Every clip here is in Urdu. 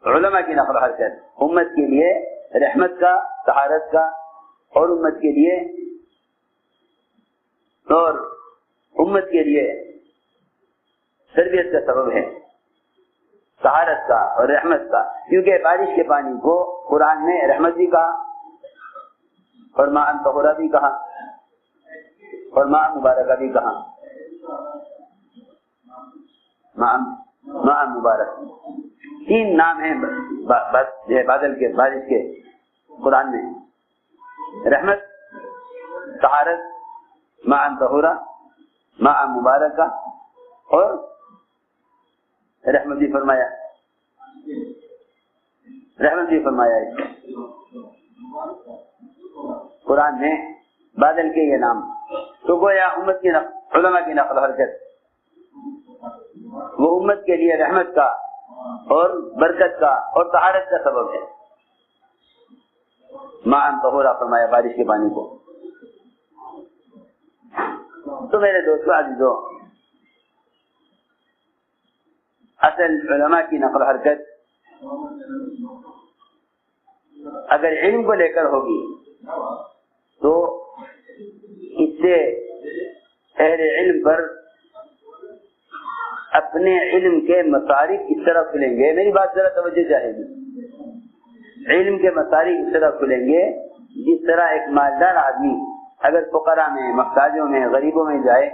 علماء کی نقل و حرکت امت کے لیے رحمت کا، طہارت کا، اور امت کے لیے تربیت کا سبب ہے، طہارت کا اور رحمت کا، کیونکہ بارش کے پانی کو قرآن میں رحمت بھی کہا اور ماء طہورا بھی کہا اور ماء مبارکہ بھی کہا، ماء مبارک 3 نام ہیں بادل کے، بارش کے قرآن میں، رحمت، طہارت، ماء طہورا، ماء مبارکہ اور رحمت بھی فرمایا، قرآن میں بادل کے یہ نام، تو گویا امت کی علماء کی نقل و حرکت وہ امت کے لیے رحمت کا اور برکت کا اور طہارت کا سبب ہے۔ ماء طہورا فرمایا بارش کے پانی کو۔ تو میرے دوستو عزیزو، اصل علماء کی نقل و حرکت اگر علم کو لے کر ہوگی تو اس سے اہل علم پر اپنے علم کے مصارف اس طرح کھلیں گے، میری بات ذرا توجہ چاہیے گی، علم کے مصارف اس طرح کھلیں گے جس طرح ایک مالدار آدمی اگر فقراء میں، محتاجوں میں، غریبوں میں جائے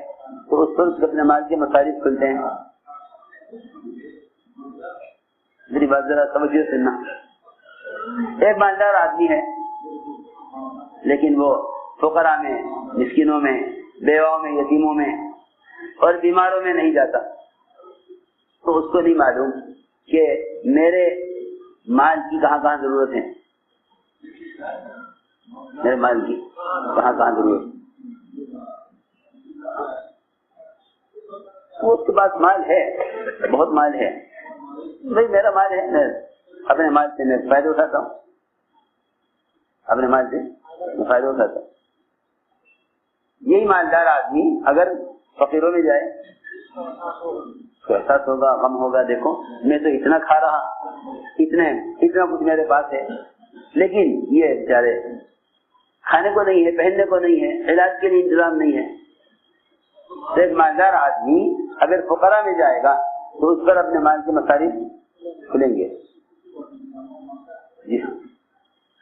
تو اس پر اپنے مال کے مصارف کھلتے ہیں۔ میری بات ذرا توجہ سننا، ایک مالدار آدمی ہے لیکن وہ فقراء میں، مسکینوں میں، بیواؤں میں، یتیموں میں اور بیماروں میں نہیں جاتا، تو اس کو نہیں معلوم کہ میرے مال کی کہاں کہاں ضرورت ہے، میرے مال کی کہاں کہاں ضرورت ہے۔ اس کے پاس مال ہے، بہت مال ہے، بھائی میرا مال ہے، میں اپنے مال سے میں فائدہ اٹھاتا ہوں، اپنے مال سے میں فائدہ اٹھاتا ہوں۔ یہی مالدار آدمی اگر فقیروں میں جائے تو احساس ہوگا، غم ہوگا، دیکھو میں تو اتنا کھا رہا، اتنا کچھ میرے پاس ہے، لیکن یہ بیچارے کھانے کو نہیں ہے، پہننے کو نہیں ہے، علاج کے لیے انتظام نہیں ہے۔ ایک مالدار آدمی اگر فقراء میں جائے گا تو اس پر اپنے مال کے مصارف کھلیں گے۔ جی ہاں،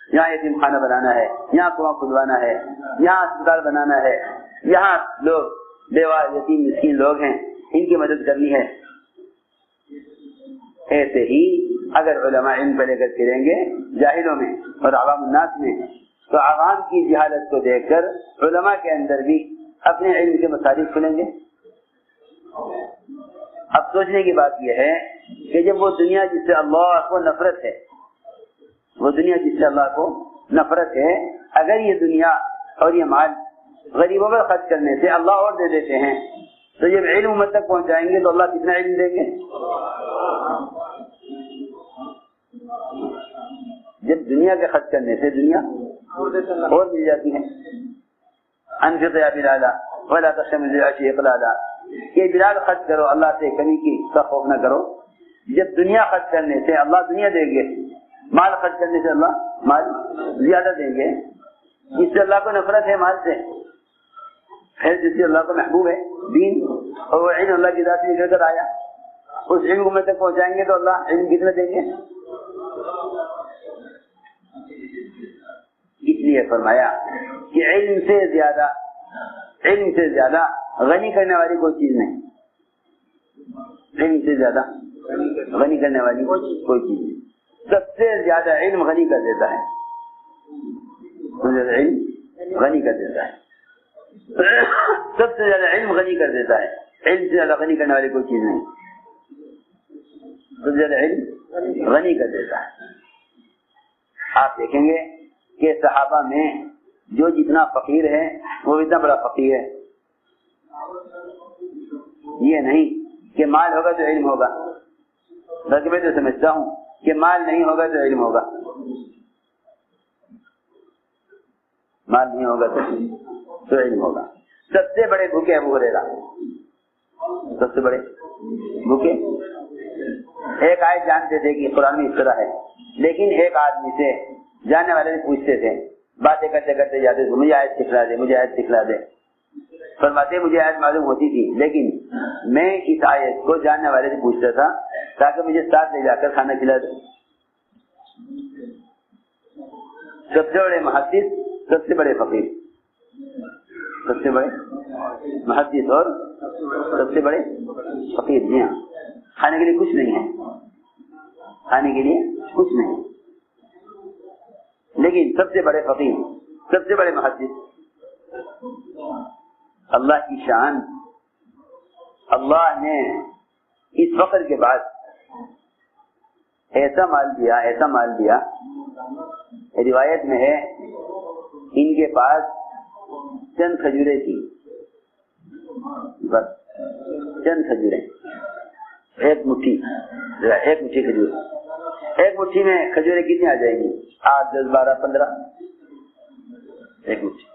یہاں یتیم خانہ بنانا ہے، یہاں کنواں کھدوانا ہے، یہاں اسپتال بنانا ہے، یہاں لوگ بیوہ یتیم مسکین لوگ ہیں ان کی مدد کرنی ہے۔ ایسے ہی اگر علماء علم پہ لے کر پھریں گے جاہلوں میں اور عوام الناس میں، تو عوام کی جہالت کو دیکھ کر علماء کے اندر بھی اپنے علم کے مصارف کھلیں گے۔ اب سوچنے کی بات یہ ہے کہ جب وہ دنیا جس سے اللہ کو نفرت ہے، وہ دنیا جس سے اللہ کو نفرت ہے، اگر یہ دنیا اور یہ مال غریبوں پر خرچ کرنے سے اللہ اور دے دیتے ہیں، تو جب علم امت تک پہنچائیں گے تو اللہ کتنا علم دیں گے؟ جب دنیا کے خرچ کرنے سے دنیا اور مل جاتی ہے۔ انفق یا بلال ولا تخش من العيش اقلالا، کہ بلال خرچ کرو، اللہ سے کمی کی کا خوف نہ کرو۔ جب دنیا خرچ کرنے سے اللہ دنیا دیں گے، مال خرچ کرنے سے اللہ مال زیادہ دیں گے۔ جس سے اللہ کو نفرت ہے مال سے، پھر جس سے اللہ کو محبوب ہے دین اور وہ علم اللہ کی ذات سے نکل کر آیا، اس علم کو میں تک پہنچائیں گے تو اللہ علم کتنا دیں گے؟ اس لیے فرمایا کہ علم سے زیادہ غنی کرنے والی کوئی چیز نہیں، علم سے زیادہ غنی کرنے والی کوئی چیز نہیں۔ سب سے زیادہ علم غنی کر دیتا ہے، علم غنی کر دیتا ہے، سب سے زیادہ علم غنی کر دیتا ہے، علم سے زیادہ غنی کرنے والی کوئی چیز نہیں، سب سے زیادہ علم غنی کر دیتا ہے۔ آپ دیکھیں گے کہ صحابہ میں جو جتنا فقیر ہے وہ اتنا بڑا فقیر ہے، یہ نہیں کہ مال ہوگا تو علم ہوگا، بلکہ میں تو سمجھتا ہوں کہ مال نہیں ہوگا تو علم ہوگا، مال نہیں ہوگا تو علم ہوگا۔ سب سے بڑے بھوکے ابو ہریرہ، سب سے بڑے بھوکے ایک آیت جانتے تھے کہ قرآن میں اس طرح ہے، لیکن ایک آدمی سے جاننے والے پوچھتے تھے، باتیں کرتے کرتے جاتے تھے، مجھے آیت سکھلا دے، مجھے آیت سکھلا دے۔ فرماتے مجھے آیت معلوم ہوتی تھی، لیکن میں اس آیت کو جاننے والے سے پوچھتا تھا تاکہ مجھے ساتھ لے جا کر کھانا کھلا دے۔ سب سے بڑے محدث، سب سے بڑے فقیر، سب سے بڑے محدث اور سب سے بڑے فقیر، جی ہاں، کھانے کے لیے کچھ نہیں ہے، کھانے کے لیے کچھ نہیں، لیکن سب سے بڑے فقیر، سب سے بڑے محدث۔ اللہ کی شان، اللہ نے اس فقر کے بعد ایسا مال دیا، ایسا مال دیا، روایت میں ہے ان کے پاس چند کھجوریں تھی، بس چند کھجوریں، ایک مٹھی کھجور، ایک مٹھی میں کھجوریں کتنی آ جائیں گی؟ 8 10 12 15، ایک مٹھی۔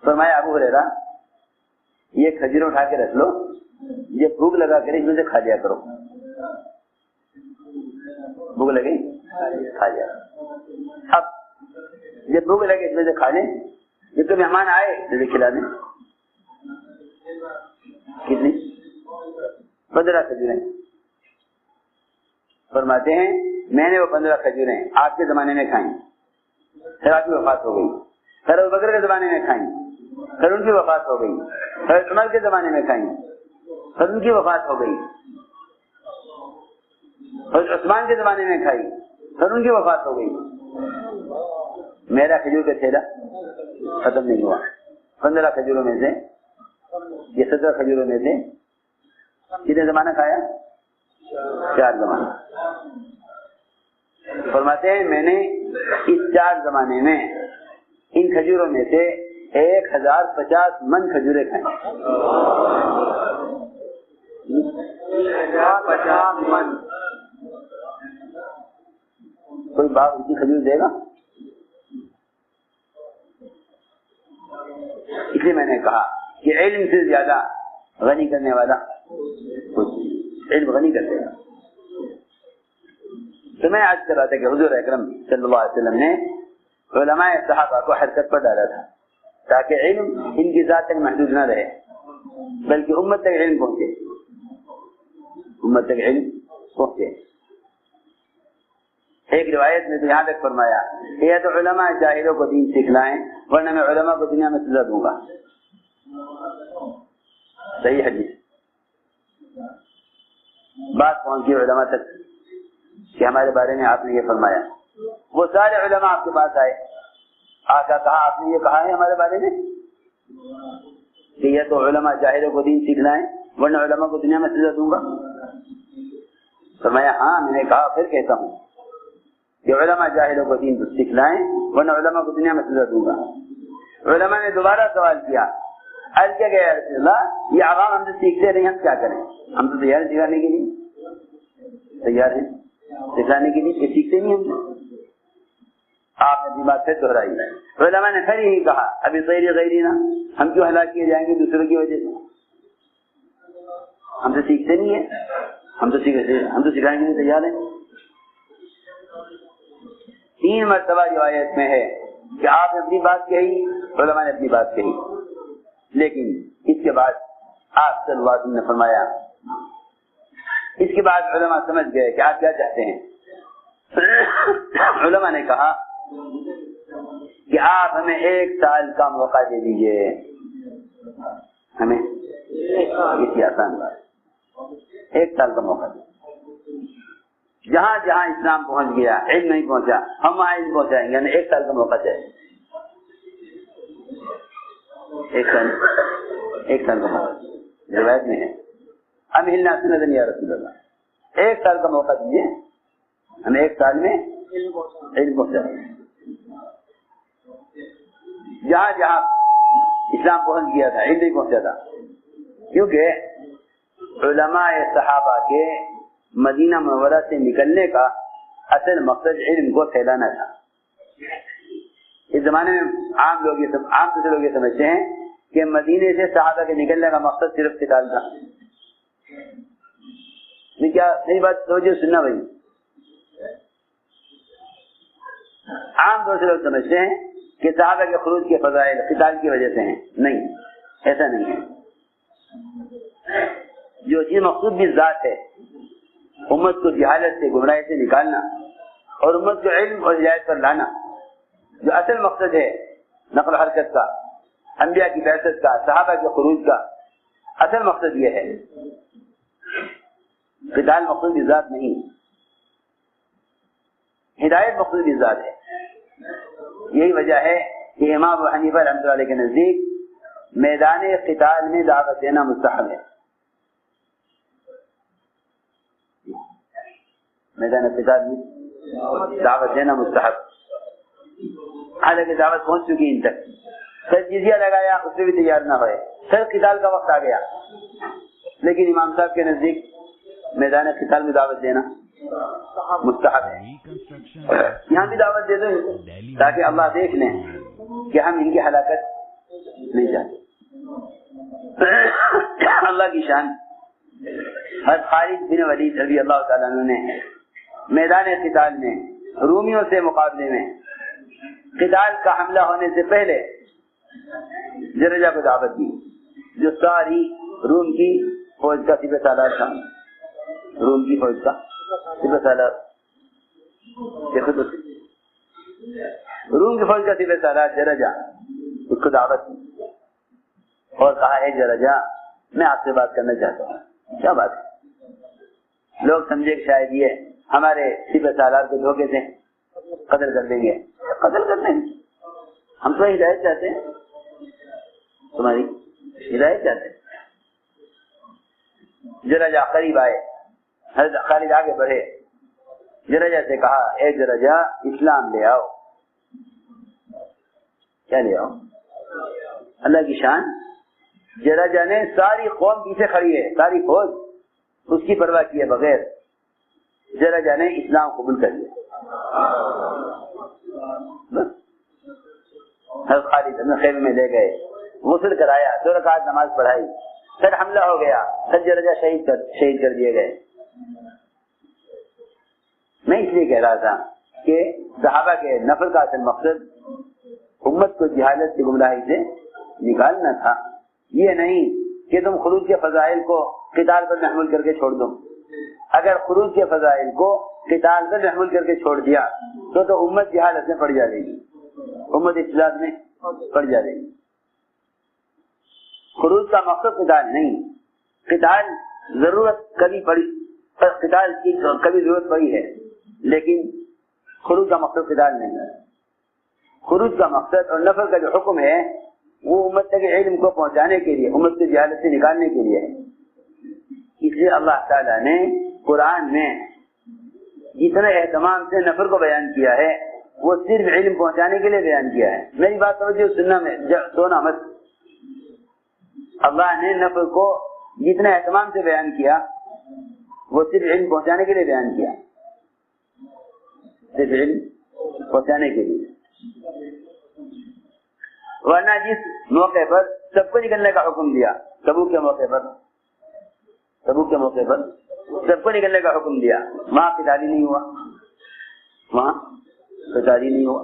فرمایا ابو ہریرہ یہ کھجوریں اٹھا کے رکھ لو، یہ بھوک لگا کر اس میں سے کھا لیا کرو، بھوک لگے کھا لیا۔ اب جب بھوک لگے اس میں سے کھا لیں، جب تو مہمان آئے تو کھلا دیں۔ کتنی؟ 15 کھجوریں۔ فرماتے ہیں میں نے وہ 15 کھجوریں آپ کے زمانے میں کھائیں، پھر آپ کی وفات ہو گئی، پھر ابو بکر کے زمانے میں کھائیں، پھر ان کی وفات ہو گئی، پھر عمر کے زمانے میں کھائیں، پھر ان کی وفات ہو گئی، پھر عثمان کے زمانے میں کھائی، پھر ان کی وفات ہو گئی۔ میرا کھجور کا تھیلا ختم نہیں ہوا۔ 15 کھجوروں میں سے، یہ 17 کھجوروں میں سے کتنے زمانہ کھایا؟ 4 زمانہ۔ فرماتے ہیں میں نے اس 4 زمانے میں ان کھجوروں میں سے 1050 من کھجوریں کھائیں۔ 1050 من۔ کوئی باپ اس کی کھجور دے گا؟ اس لیے میں نے کہا کہ علم سے زیادہ غنی کرنے والا علم غنی کر دے گا۔ تو میں آج کر رہا تھا کہ حضور اکرم صلی اللہ علیہ وسلم نے علماء صحابہ کو حرکت پر ڈالا تھا تاکہ علم ان کی ذات تک محدود نہ رہے، بلکہ امت تک علم پہنچے، امت تک علم پہنچے۔ ایک روایت میں تو یہاں تک فرمایا یہ تو علماء جاہلوں کو دین سکھلائیں ورنہ میں علماء کو دنیا میں سزا دوں گا۔ صحیح حدیث، بات پہنچی علماء تک کہ ہمارے بارے میں آپ نے یہ فرمایا۔ وہ سارے علماء آپ کے پاس آئے، آ کر کہا آپ نے یہ کہا ہے ہمارے بارے میں کہ یہ تو علماء جاہلوں کو دین سکھلائیں ورنہ علماء کو دنیا میں سزا دوں گا۔ فرمایا ہاں میں نے کہا پھر کہتا ہوں کہ علماء جاہلوں کو دین سکھلائیں ورنہ علماء کو دنیا میں سزا دوں گا۔ علماء نے دوبارہ سوال کیا، عرض کیا گیا رسول اللہ یہ عوام ہم سے سیکھتے نہیں، ہم کیا کریں؟ ہم تو تیار ہیں سکھانے کے لیے، تیار ہیں سکھانے کے لیے، کہ سیکھتے نہیں ہم۔ آپ نے اپنی بات پھر دہرائی، علماء نے پھر یہی کہا ابھی غیری نا، ہم کیوں ہلاک کیے جائیں گے دوسروں کی وجہ سے؟ ہم تو سیکھتے نہیں ہیں، ہم تو سکھانے کے لیے تیار ہیں۔ 3 مرتبہ روایت میں ہے کہ آپ نے اپنی بات کہی، علماء نے اپنی بات کہی، لیکن اس کے بعد آپ صلی اللہ علیہ وسلم نے فرمایا، اس کے بعد علماء سمجھ گئے کہ آپ کیا چاہتے ہیں۔ علماء نے کہا کہ آپ ہمیں 1 سال کا موقع دے دیجئے، ہمیں کسی آسان بات 1 سال کا موقع دے، جہاں جہاں اسلام پہنچ گیا علم نہیں پہنچا ہم وہاں علم پہنچائیں گے، یعنی 1 سال کا موقع چاہیے، 1 سال کا موقع روایت میں ہے۔ ہم ہلنا سنتن یا رسول اللہ، 1 سال کا موقع دیجیے ہمیں، 1 سال میں علم پہنچائیں۔ جہاں جہاں اسلام پہنچ گیا تھا علم نہیں پہنچا تھا، کیونکہ علماء صحابہ کے مدینہ منورہ سے نکلنے کا اصل مقصد علم کو پھیلانا تھا۔ اس زمانے میں عام لوگ یہ سمجھتے ہیں کہ مدینے سے صحابہ کے نکلنے کا مقصد صرف قتال تھا، کیا میری بات توجہ سننا بھائی. عام طور سے لوگ سمجھتے ہیں کہ صحابہ کے خروج کے فضائل قتال کی وجہ سے ہیں. نہیں، ایسا نہیں ہے. جو چیز مقصود بھی ذات ہے، امت کو جہالت سے گمراہی سے نکالنا اور امت کو علم اور ہدایت پر لانا، جو اصل مقصد ہے نقل و حرکت کا، انبیاء کی بعثت کا، صحابہ کے خروج کا، اصل مقصد یہ ہے. قتال مقصود بھی ذات نہیں، ہدایت مقصود بھی ذات ہے. یہی وجہ ہے کہ امام ابو حنیفہ رحمۃ اللہ علیہ کے نزدیک میدان قتال میں دعوت دینا مستحب ہے. میدان قتال میں دعوت دینا مستحب، حالانکہ دعوت پہنچ چکی ان تک. پھر جزیہ لگایا، اس میں بھی تیار نہ ہوئے، پھر قتال کا وقت آ گیا، لیکن امام صاحب کے نزدیک میدان قتال میں دعوت دینا مستحب ہے. یہاں بھی دعوت دے دو تاکہ اللہ دیکھ لیں کہ ہم ان کی ہلاکت نہیں چاہتے. اللہ کی شان. حضرت خالد بن ولید رضی اللہ تعالیٰ عنہ نے میدان قتال میں رومیوں سے مقابلے میں قتال کا حملہ ہونے سے پہلے جرجہ کو دعوت دی، جو ساری روم کی فوج کا سپہ سالار تھا. روم کی فوج کا سپہ سالار، روم کی فوج کا سپہ سالار جرجہ، اس کو دعوت دی اور کہا ہے جرجہ میں آپ سے بات کرنا چاہتا ہوں. کیا بات ہے؟ لوگ سمجھے کہ شاید یہ ہمارے سپہ سالار کو دھوکے سے قتل کر دیں گے. قتل کر دیں گے؟ ہم تو ہدایت چاہتے ہیں، تمہاری ہدایت چاہتے ہیں. جرجہ قریب آئے، حضرت خالد آگے بڑھے، جرجہ سے کہا اے جرجہ اسلام لے آؤ. کیا لے آؤ؟ اللہ کی شان. جرجہ نے ساری قوم پیچھے کھڑی ہے، ساری فوج اس کی پرواہ کیے بغیر جرجہ نے اسلام قبول کر لیا. حضرت خالد اپنے خیمے میں لے گئے، غسل کرایا، 2 رکعت نماز پڑھائی، پھر حملہ ہو گیا، پھر جرجہ شہید کر دیے گئے. میں اس لیے کہہ رہا تھا کہ صحابہ کے نفل کا اصل مقصد امت کو جہالت کی گمراہی سے نکالنا تھا. یہ نہیں کہ تم خروج کے فضائل کو قتال پر محمول کر کے چھوڑ دو. اگر خروج کے فضائل کو قتال پر محمول کر کے چھوڑ دیا تو امت جہالت میں پڑ جائے گی، امت اختلاف میں پڑ جائے گی. خروج کا مقصد قتال نہیں. قتال ضرورت کبھی پڑی، قتال کی کبھی ضرورت پڑی ہے، لیکن خروج کا مقصد قتال نہیں ہے. خروج کا مقصد اور نفل کا جو حکم ہے وہ امت تک علم کو پہنچانے کے لیے، امت کو جہالت سے نکالنے کے لیے ہے. اس لیے اللہ تعالیٰ نے قرآن میں جتنے اہتمام سے نفل کو بیان کیا ہے وہ صرف علم پہنچانے کے لیے بیان کیا ہے. میری بات سمجھو، سننا میں سونا مت. اللہ نے نفل کو جتنے اہتمام سے بیان کیا وہ صرف علم پہنچانے کے لیے بیان کیا، صرف علم پہنچانے کے لیے. ورنہ جس موقع پر سب کو نکلنے کا حکم دیا، تبوک کے موقع پر سب کو نکلنے کا حکم دیا، وہاں قتال نہیں ہوا، وہاں قتال نہیں ہوا،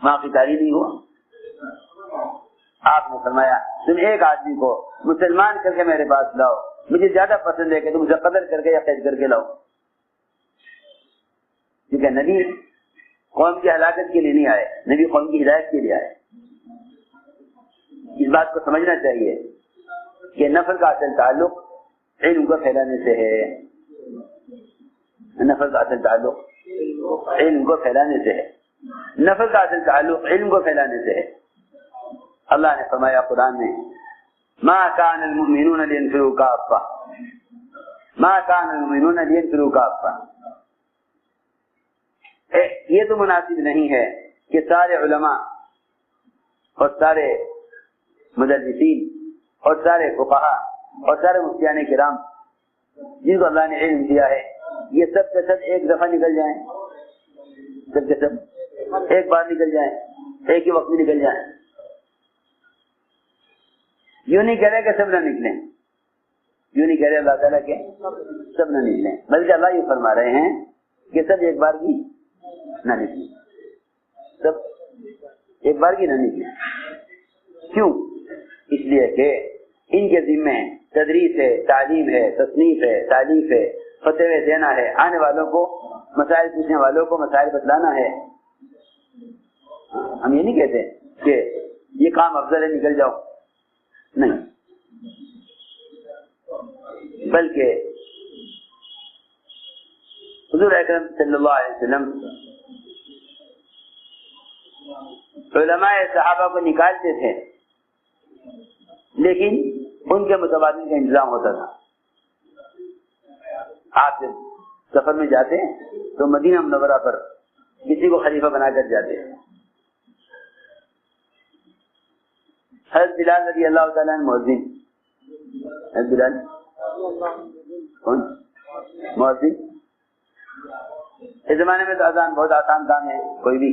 وہاں قتال نہیں ہوا. آپ نے فرمایا تم ایک آدمی کو مسلمان کر کے میرے پاس لاؤ، مجھے زیادہ پسند ہے کہ تم اسے قتل کر کے یا قید کر کے لاؤ. ٹھیک ہے، نبی قوم کی ہلاکت کے لیے نہیں آئے، نبی قوم کی ہدایت کے لیے آئے. اس بات کو سمجھنا چاہیے کہ نفل کا اصل تعلق علم کو پھیلانے سے ہے. نفل کا اصل تعلق علم کو پھیلانے سے ہے. نفل کا اصل تعلق علم کو پھیلانے سے ہے. اللہ نے فرمایا قرآن میں ما كان المؤمنون لينفروا كافة، ما كان المؤمنون لينفروا كافة. یہ تو مناسب نہیں ہے کہ سارے علماء اور سارے مدرسین اور سارے فقہاء اور سارے مفتیان کرام جن کو اللہ نے علم دیا ہے یہ سب کے سب ایک دفعہ نکل جائیں، سب کے سب ایک بار نکل جائیں، ایک ہی وقت میں نکل جائیں. یوں نہیں کہہ رہے کہ سب نہ نکلیں، یوں نہیں کہہ رہے اللہ تعالیٰ کہ سب نہ نکلیں، بلکہ اللہ یہ فرما رہے ہیں کہ سب ایک بار بھی نہ نکلیں، سب ایک بار بھی نہ نکلیں۔ کیوں؟ اس لیے کہ ان کے ذمے تدریس ہے، تعلیم ہے، تصنیف ہے، تالیف ہے، فتوے دینا ہے، آنے والوں کو مسائل پوچھنے والوں کو مسائل بتلانا ہے۔ ہم یہ نہیں کہتے کہ یہ کام افضل ہے نکل جاؤ، نہیں، بلکہ حضور اکرم صلی اللہ علیہ وسلم علماء صحابہ کو نکالتے تھے، لیکن ان کے متبادل کا انتظام ہوتا تھا۔ آپ جب سفر میں جاتے تو مدینہ منورہ پر کسی کو خلیفہ بنا کر جاتے۔ حضرت بلال رضی اللہ تعالیٰ عنہ مؤذن، حضرت بلال کون مؤذن؟ اس زمانے میں تو اذان بہت آسان کام ہے، کوئی بھی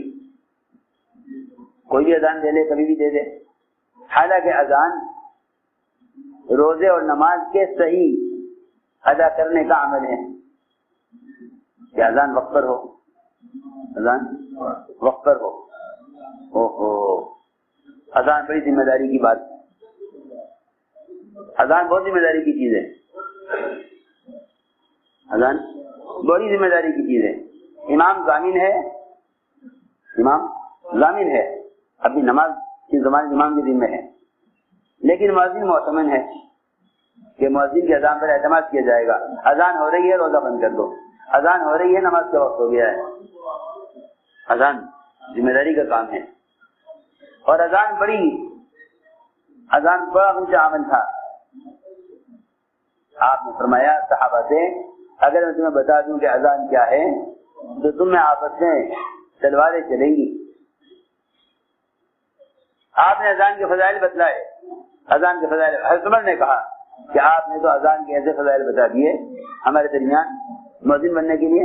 اذان دے لے، کبھی بھی دے دے۔ حالانکہ اذان روزے اور نماز کے صحیح ادا کرنے کا عمل ہے کہ اذان وقت پر ہو، اذان وقت پر ہو۔ اوہو، اذان بڑی ذمہ داری کی بات، اذان بہت ذمہ داری کی چیز ہے، اذان بڑی ذمہ داری کی چیز ہے۔ امام ضامن ہے، امام ضامن ہے، اپنی نماز کی زمان امام کے ذمہ ہے، لیکن مؤذن معتمن ہے کہ مؤذن کی اذان پر اعتماد کیا جائے گا۔ اذان ہو رہی ہے، روزہ بند کر دو، اذان ہو رہی ہے، نماز کا وقت ہو گیا ہے۔ اذان ذمہ داری کا کام ہے، اور اذان بڑا اونچا عمل تھا۔ آپ نے فرمایا صحابہ سے، اگر میں تمہیں بتا دوں کہ اذان کیا ہے تو تم میں آپس میں تلواریں چلیں گی۔ آپ نے اذان کے فضائل بتلائے، اذان کے فضائل۔ حضرت عمر نے کہا کہ آپ نے تو اذان کے ایسے فضائل بتا دیے، ہمارے درمیان مؤذن بننے کے لیے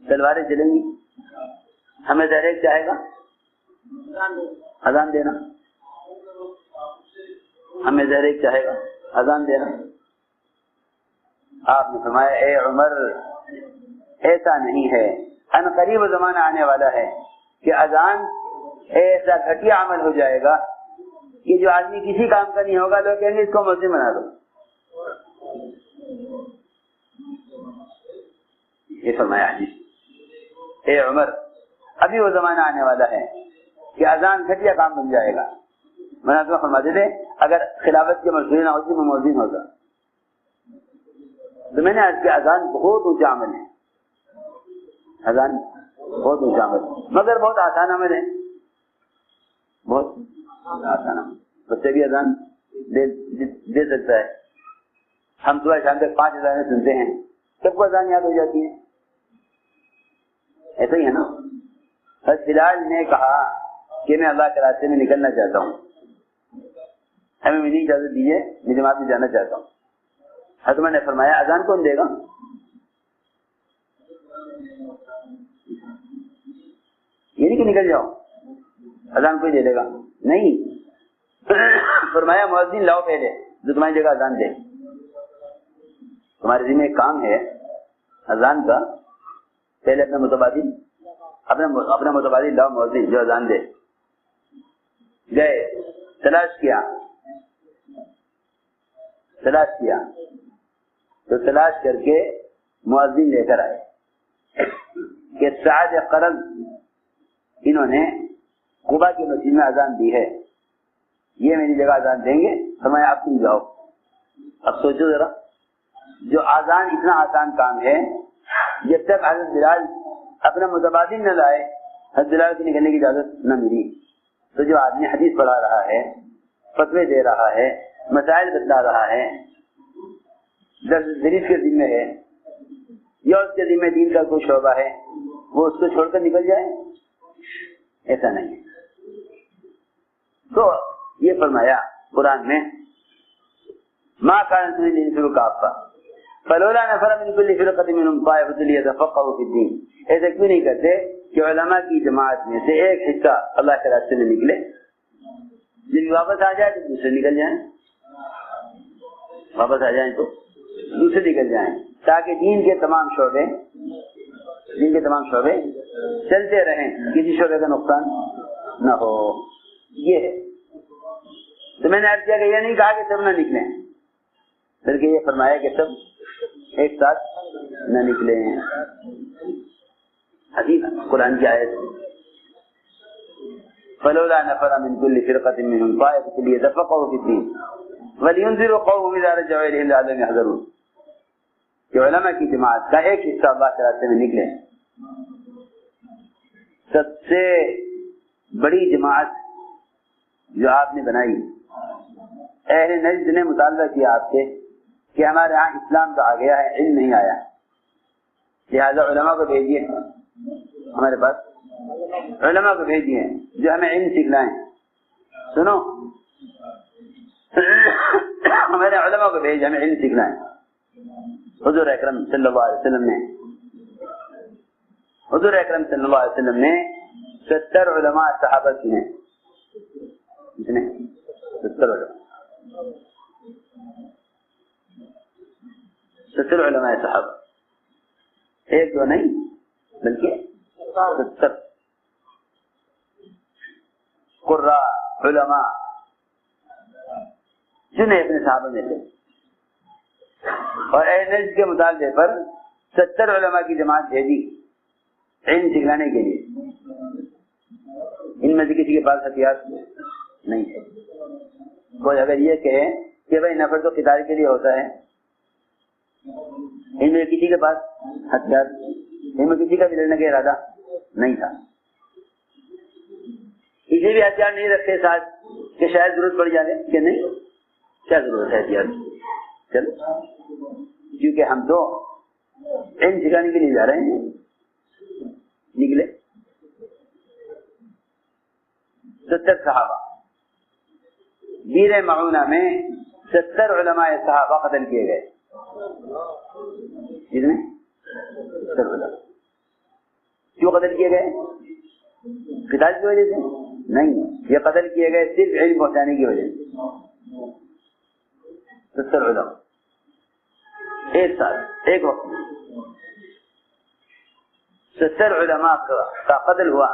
تلواریں چلیں گی، ہمیں ڈائریکٹ چاہے گا اذان دینا، ہمیں ڈائریکٹ چاہے گا اذان دینا۔ آپ نے فرمایا اے عمر، ایسا نہیں ہے، ان قریب زمانہ آنے والا ہے کہ اذان ایسا گھٹیا عمل ہو جائے گا کہ جو آدمی کسی کام کا نہیں ہوگا لوگ کہیں گے اس کو مؤذن بنا دو۔ یہ فرمایا اے عمر، ابھی وہ زمانہ آنے والا ہے کہ اذان گھٹیا کام بن جائے گا۔ مناظر فرماتے تھے اگر خلافت کے مسئلے نہ ہوتی میں مؤذن ہوتا۔ تو میں نے آج کہ اذان بہت اونچا عمل ہے، اذان بہت اونچا عمل، مگر بہت آسان عمل ہے، بہت آسان عمل۔ بچے بھی اذان دے سکتا ہے۔ ہم صبح شام تک 5 اذانیں سنتے ہیں، سب کو اذان یاد ہو جاتی ہے، ایسا ہی ہے نا۔ حضرت بلال نے کہا کہ میں اللہ کے راستے میں نکلنا چاہتا ہوں، ہمیں میری اجازت دیجیے، میں جماعت میں جانا چاہتا ہوں۔ حضرت عمر نے فرمایا اذان کون دے گا؟ یہ نہیں کہ نکل جاؤ، اذان کوئی دے دے گا، نہیں، فرمایا مؤذن لاؤ پہلے جو تمہاری جگہ اذان دے۔ تمہارے ذمہ ایک کام ہے اذان کا، پہلے اپنے متبادل لاؤ مؤذن جو اذان دے۔ گئے، تلاش کیا تو تلاش کر کے مؤذن لے کر آئے کہ سعد قرض انہوں نے قبا کی مسجد میں اذان دی ہے، یہ میری جگہ اذان دیں گے۔ فرمایا اب تم جاؤ۔ اب سوچو ذرا، جو اذان اتنا آسان کام ہے، جب تک حضرت بلال اپنا متبادل نہ لائے، حضرت بلال کے نکلنے کی اجازت نہ ملی، تو جو آدمی حدیث پڑھا رہا ہے، فتوے دے رہا ہے، مسائل بتلا رہا ہے، دریس کے ذمہ ہے یا اس کے ذمہ دین کا کوئی شعبہ ہے، وہ اس کو چھوڑ کر نکل جائے؟ ایسا نہیں ہے۔ تو یہ فرمایا قرآن میں ما كان للرسول كافة فلولا نفر من كل فرقة منهم طائفة ليتفقهوا في الدين۔ ایسا کیوں نہیں کرتے کہ علماء کی جماعت میں سے ایک حصہ اللہ کے راستے میں نکلے، جب واپس آ جائے تو دوسرے نکل جائیں۔ واپس آ جائیں تو دوسرے نکل جائیں، تاکہ دین کے تمام شعبے چلتے رہیں، کسی شعبے کا نقصان نہ ہو۔ یہ ہے تو میں نے عرض کیا کہ یہ نہیں کہا کہ سب نہ نکلیں، بلکہ یہ فرمایا کہ سب ایک ساتھ نہ نکلیں۔ حدیث قرآن کی آیت فلولا نفر من كل فرقة منهم طائفة ليتفقهوا في الدين ولينذروا قومهم إذا رجعوا إليهم لعلهم يحذرون، کہ علماء کی جماعت کا ایک حصہ اللہ کے راستے میں نکلے۔ سب سے بڑی جماعت جو آپ نے بنائی، اہل نجد نے مطالبہ کیا آپ سے کہ ہمارے ہاں اسلام تو آ گیا ہے، علم نہیں آیا، لہذا علماء کو بھیجیے، ہمارے پاس علماء کو بھیجیے جو ہمیں علم سکھلائیں۔ سنو، ہمارے علماء کو بھیج ہمیں علم سکھلائیں۔ حضور اکرم صلی اللہ علیہ وسلم نے 70 علماء صحابہ چنے، کتنے؟ 70 علماء، 70 علماء صحابہ، ایک دو نہیں بلکہ 70 قراء علماء چنے اپنے صحابہ میں سے، اور اہل نجد کے مطالبے پر 70 علماء کی جماعت بھیجی علم سکھلانے کے لیے۔ ان میں سے کسی کے پاس ہتھیار نہیں ہے۔ کوئی اگر یہ کہے کہ بھائی نفر تو قتال کے لیے ہوتا ہے، ان میں کسی کے پاس ہتھیار، ان میں کسی کا بھی لڑنے کا ارادہ نہیں تھا، کسی بھی ہتھیار نہیں رکھے ساتھ کہ شاید ضرورت پڑ جائے، کہ نہیں کیا ضرورت ہے ہتھیار کی، چلو، کیونکہ ہم تو علم سکھانے کے لیے جا رہے ہیں، نکلے 70 صحابہ۔ بیر معونہ میں 70 علماء صحابہ قتل کیے گئے، کتنے؟ 70 علماء۔ کیوں قتل کیے گئے؟ قتال کی وجہ سے نہیں، یہ قتل کیے گئے صرف علم پہنچانے کی وجہ سے۔ 70 علماء ایک ساتھ ایک وقت میں 70 علماء کا قتل ہوا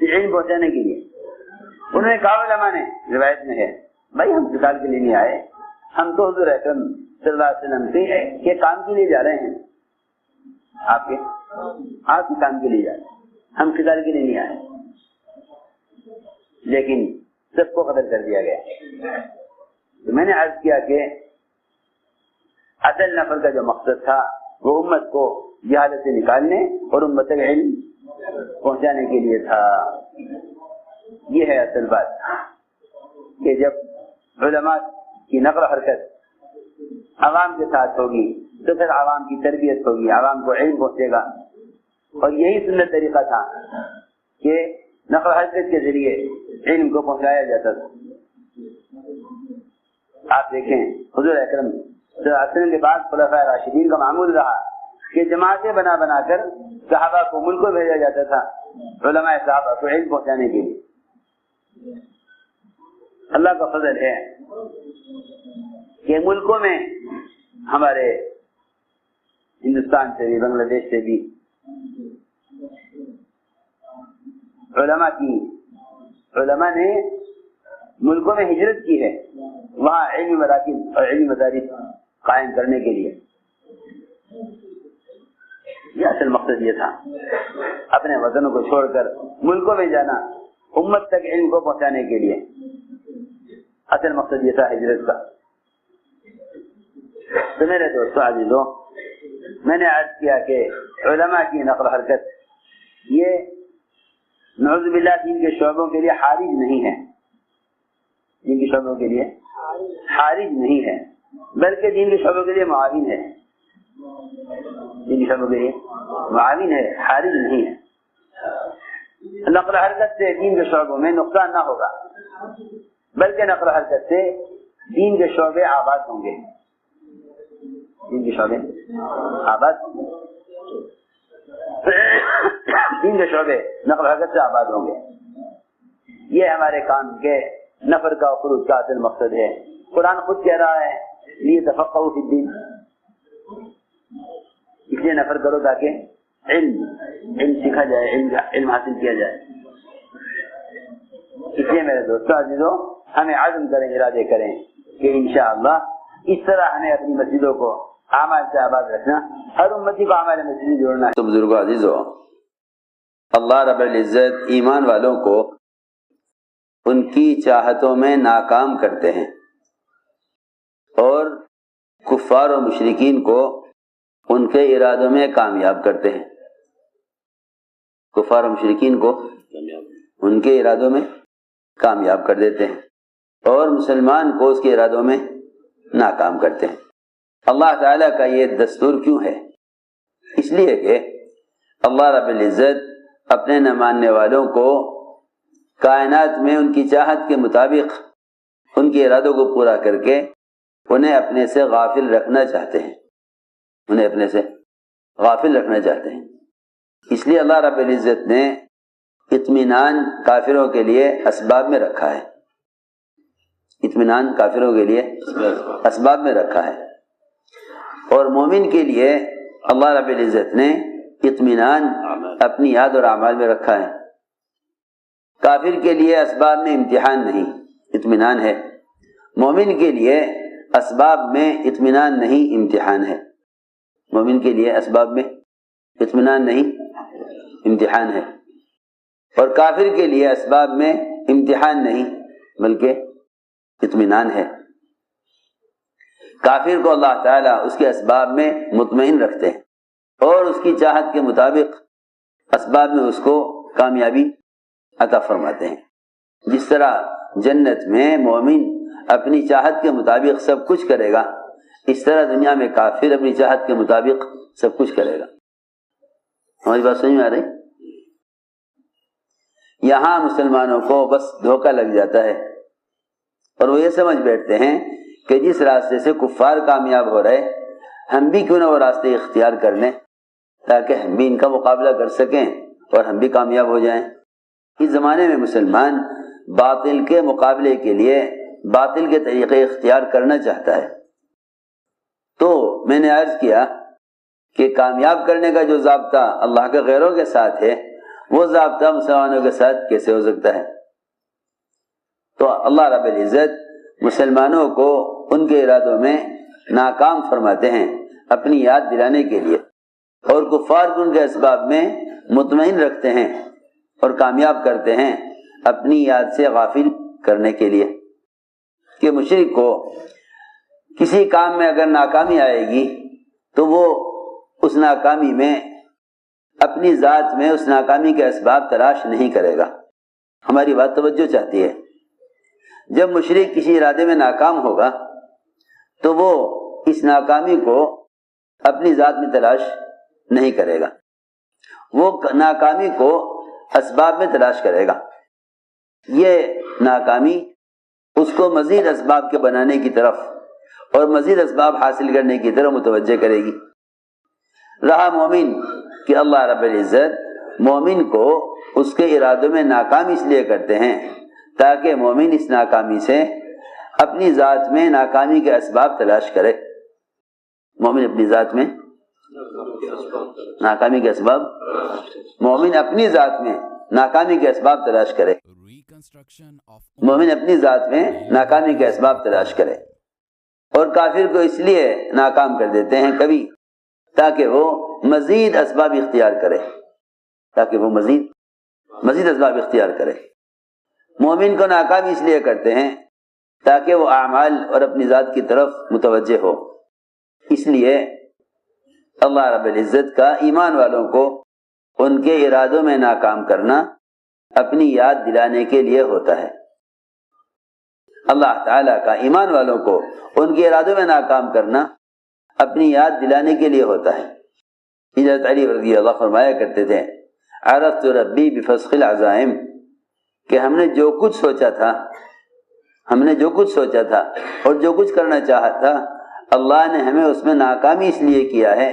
علم پہنچانے کے لیے۔ انہوں نے کہا علماء نے، روایت میں ہے، بھائی ہم قتال کے لیے نہیں آئے، ہم تو حضور اکرم صلی اللہ علیہ وسلم کے کام کے لیے جا رہے ہیں، آپ کے کام کے لیے جا رہے ہیں، ہم قتال کے لیے نہیں آئے۔ لیکن سب کو قتل کر دیا گیا۔ تو میں نے عرض کیا کہ اصل نفر کا جو مقصد تھا وہ امت کو جہالت سے نکالنے اور امت تک علم پہنچانے کے لیے تھا۔ یہ ہے اصل بات کہ جب علماء کی نقل و حرکت عوام کے ساتھ ہوگی تو پھر عوام کی تربیت ہوگی، عوام کو علم پہنچے گا۔ اور یہی سنت طریقہ تھا کہ نقل و حرکت کے ذریعے علم کو پہنچایا جاتا تھا۔ آپ دیکھیں حضور اکرم صلی اللہ علیہ وسلم کے بعد خلفائے راشدین کا معمول رہا کہ جماعتیں بنا بنا کر صحابہ کو ملکوں بھیجا جاتا تھا علماء صحابہ کو علم پہنچانے کے لیے۔ اللہ کا فضل ہے کہ ملکوں میں ہمارے ہندوستان سے بھی، بنگلہ دیش سے بھی علماء نے ملکوں میں ہجرت کی ہے، وہاں علمی مراکز اور علمی مدارس قائم کرنے کے لیے۔ یہ اصل مقصد یہ تھا، اپنے وطنوں کو چھوڑ کر ملکوں میں جانا امت تک علم کو پہنچانے کے لیے، اصل مقصد یہ تھا ہجرت کا۔ تو میرے دوستوں عزیزوں، میں نے عرض کیا کہ علماء کی نقل و حرکت یہ نعوذ باللہ دین کے شعبوں کے لیے حارج نہیں ہے، دین کے شعبوں کے لیے حارج نہیں ہے، بلکہ دین کے شعبوں کے لیے معاون ہے، دین کے شعبوں کے لیے معاون ہے، حارج نہیں ہے۔ نقل و حرکت سے دین کے شعبوں میں نقصان نہ ہوگا، بلکہ نقل و حرکت سے دین کے شعبے آباد ہوں گے، دین کے شعبے آباد ہوں گے، دین کے شعبے نقل و حرکت سے آباد ہوں گے۔ یہ ہمارے کام کے نفر کا خروج کا اصل مقصد ہے قرآن خود کہہ رہا ہے لیتفقہوا فی الدین، اس لیے نفر کرو تاکہ علم سیکھا جائے، علم حاصل کیا جائے۔ اس لیے میرے دوستوں عزیزوں، ہمیں عزم کریں، ارادے کریں کہ انشاءاللہ اس طرح ہمیں اپنی مسجدوں کو اعمال سے آباد رکھنا، ہر امتی کو اعمال مسجد جوڑنا ہے۔ تو بزرگوں عزیزوں، اللہ رب العزت ایمان والوں کو ان کی چاہتوں میں ناکام کرتے ہیں اور کفار و مشرکین کو ان کے ارادوں میں کامیاب کرتے ہیں۔ کفار و مشرکین کو ان کے ارادوں میں کامیاب کر دیتے ہیں اور مسلمان کو اس کے ارادوں میں ناکام کرتے ہیں۔ اللہ تعالیٰ کا یہ دستور کیوں ہے؟ اس لیے کہ اللہ رب العزت اپنے نہ ماننے والوں کو کائنات میں ان کی چاہت کے مطابق ان کے ارادوں کو پورا کر کے انہیں اپنے سے غافل رکھنا چاہتے ہیں، انہیں اپنے سے غافل رکھنا چاہتے ہیں۔ اس لیے اللہ رب العزت نے اطمینان کافروں کے لیے اسباب میں رکھا ہے، اطمینان کافروں کے لیے اسباب میں رکھا ہے، اور مومن کے لیے اللہ رب العزت نے اطمینان اپنی یاد اور اعمال میں رکھا ہے۔ کافر کے لیے اسباب میں امتحان نہیں، اطمینان ہے۔ مومن کے لیے اسباب میں اطمینان نہیں، امتحان ہے۔ مومن کے لیے اسباب میں اطمینان نہیں، امتحان ہے، اور کافر کے لیے اسباب میں امتحان نہیں بلکہ اطمینان ہے۔ کافر کو اللہ تعالیٰ اس کے اسباب میں مطمئن رکھتے ہیں اور اس کی چاہت کے مطابق اسباب میں اس کو کامیابی عطا فرماتے ہیں۔ جس طرح جنت میں مومن اپنی چاہت کے مطابق سب کچھ کرے گا، اس طرح دنیا میں کافر اپنی چاہت کے مطابق سب کچھ کرے گا۔ ہماری بات سمجھ میں آ رہی؟ یہاں مسلمانوں کو بس دھوکہ لگ جاتا ہے اور وہ یہ سمجھ بیٹھتے ہیں کہ جس راستے سے کفار کامیاب ہو رہے، ہم بھی کیوں نہ وہ راستے اختیار کر لیں تاکہ ہم بھی ان کا مقابلہ کر سکیں اور ہم بھی کامیاب ہو جائیں۔ اس زمانے میں مسلمان باطل کے مقابلے کے لیے باطل کے طریقے اختیار کرنا چاہتا ہے۔ تو میں نے عرض کیا کہ کامیاب کرنے کا جو ضابطہ اللہ کے غیروں کے ساتھ ہے، وہ ضابطہ مسلمانوں کے ساتھ کیسے ہو سکتا ہے؟ تو اللہ رب العزت مسلمانوں کو ان کے ارادوں میں ناکام فرماتے ہیں اپنی یاد دلانے کے لیے، اور کفار کو ان کے اسباب میں مطمئن رکھتے ہیں اور کامیاب کرتے ہیں اپنی یاد سے غافل کرنے کے لیے۔ کہ مشرک کو کسی کام میں اگر ناکامی آئے گی تو وہ اس ناکامی میں اپنی ذات میں اس ناکامی کے اسباب تلاش نہیں کرے گا۔ ہماری بات توجہ چاہتی ہے۔ جب مشرک کسی ارادے میں ناکام ہوگا تو وہ اس ناکامی کو اپنی ذات میں تلاش نہیں کرے گا، وہ ناکامی کو اسباب میں تلاش کرے گا۔ یہ ناکامی اس کو مزید اسباب کے بنانے کی طرف اور مزید اسباب حاصل کرنے کی طرف متوجہ کرے گی۔ رہا مومن کہ اللہ رب العزت مومن کو اس کے ارادوں میں ناکام اس لیے کرتے ہیں تاکہ مومن اس ناکامی سے اپنی ذات میں ناکامی کے اسباب تلاش کرے۔ مومن اپنی ذات میں ناکامی کے اسباب، مومن اپنی ذات میں ناکامی کے اسباب تلاش کرے، مومن اپنی ذات میں ناکامی کے اسباب تلاش کرے، اور کافر کو اس لیے ناکام کر دیتے ہیں کبھی تاکہ وہ مزید اسباب اختیار کرے، تاکہ وہ مزید اسباب اختیار کرے۔ مومن کو ناکام اس لیے کرتے ہیں تاکہ وہ اعمال اور اپنی ذات کی طرف متوجہ ہو۔ اس لیے اللہ رب العزت کا ایمان والوں کو ان کے ارادوں میں ناکام کرنا اپنی یاد دلانے کے لیے ہوتا ہے۔ اللہ تعالیٰ کا ایمان والوں کو ان کے ارادوں میں ناکام کرنا اپنی یاد دلانے کے لیے ہوتا ہے۔ حضرت علی رضی اللہ فرمایا کرتے تھے، عرفت ربی بفسخ العزائم، کہ ہم نے جو کچھ سوچا تھا اور جو کچھ کرنا چاہا تھا، اللہ نے ہمیں اس میں ناکامی اس لیے کیا ہے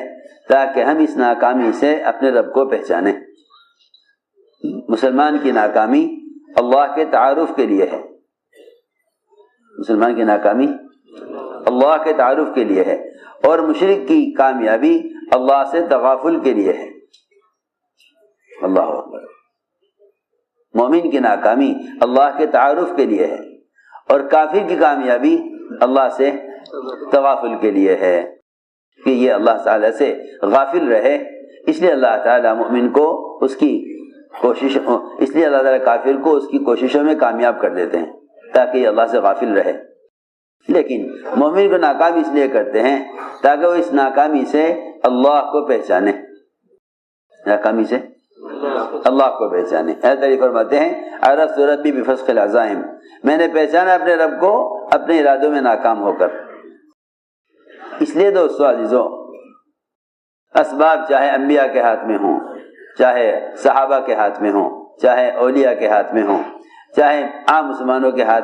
تاکہ ہم اس ناکامی سے اپنے رب کو پہچانیں۔ مسلمان کی ناکامی اللہ کے تعارف کے لیے ہے، مسلمان کی ناکامی اللہ کے تعارف کے لیے ہے، اور مشرک کی کامیابی اللہ سے تغافل کے لیے ہے۔ اللہ اکبر۔ مومن کی ناکامی اللہ کے تعارف کے لیے ہے، اور کافر کی کامیابی اللہ سے تغافل کے لیے ہے کہ یہ اللہ تعالیٰ سے غافل رہے۔ اس لیے اللہ تعالیٰ مومن کو اس کی کوشش، اس لیے اللہ تعالیٰ کافر کو اس کی کوششوں میں کامیاب کر دیتے ہیں تاکہ یہ اللہ سے غافل رہے۔ لیکن مومن کو ناکام اس لیے کرتے ہیں تاکہ وہ اس ناکامی سے اللہ کو پہچانے، ناکامی سے اللہ کو پہچانے۔ اللہ تعالیٰ فرماتے ہیں عرفت ربی بفسخ العزائم، میں نے پہچانا اپنے رب کو اپنے ارادوں میں ناکام ہو کر۔ اس لیے دوستو عزیزو، اسباب چاہے انبیاء کے ہاتھ میں ہوں، چاہے صحابہ کے ہاتھ میں ہوں، چاہے اولیاء کے ہاتھ میں ہوں، چاہے عام مسلمانوں کے ہاتھ میں